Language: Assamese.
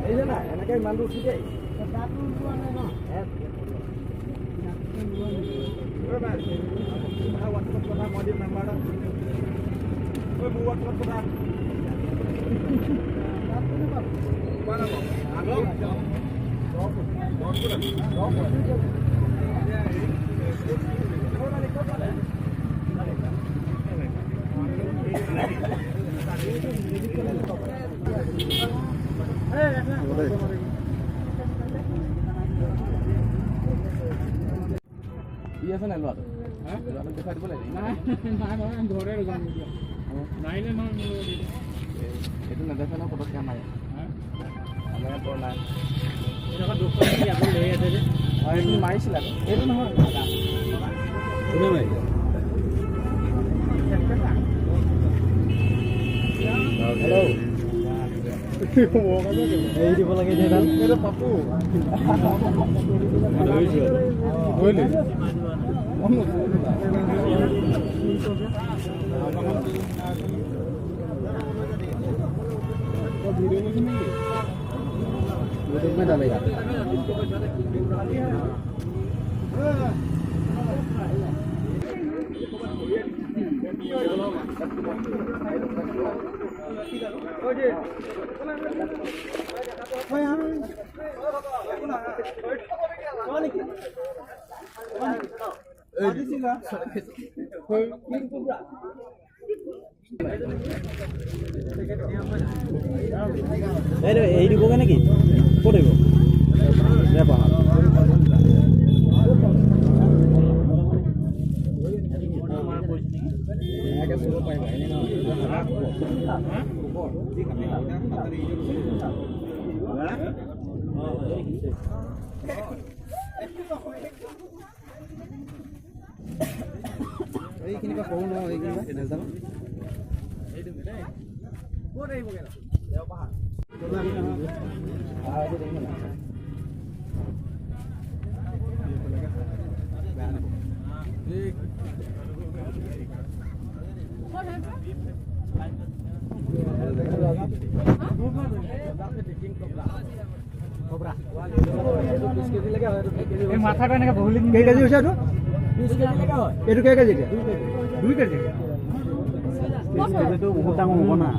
এই যে নাই এনেকে ইমানটো উঠি যায় আছে নাই লোৱাটো দেখাই দিব লাগে নাই ঘৰে নাইলে এইটো নেদেখে ন পটককৈ আমাৰ আমাৰ বৰ নাই এইটো মাৰিছিল আকৌ এইটো নহয় কোনে মাৰিলে হেল্ল' এই দিব লাগে যে এইটো পাপু ধৰিলে यूट्यूब में डालेगा এই দিবগে নেকি ক'ত আহিব এইখিনি পৰা কওঁ ন এইখিনি নাজানো ক'ত আহিবগে মাথাটা এনেকে বহুলি কেই কেজি হৈছে এইটো 20 কেজি লেখা হয় এইটো কেই কেজি এতিয়া 2 কেজি কেজিটো বহুত ডাঙৰ হ'ব না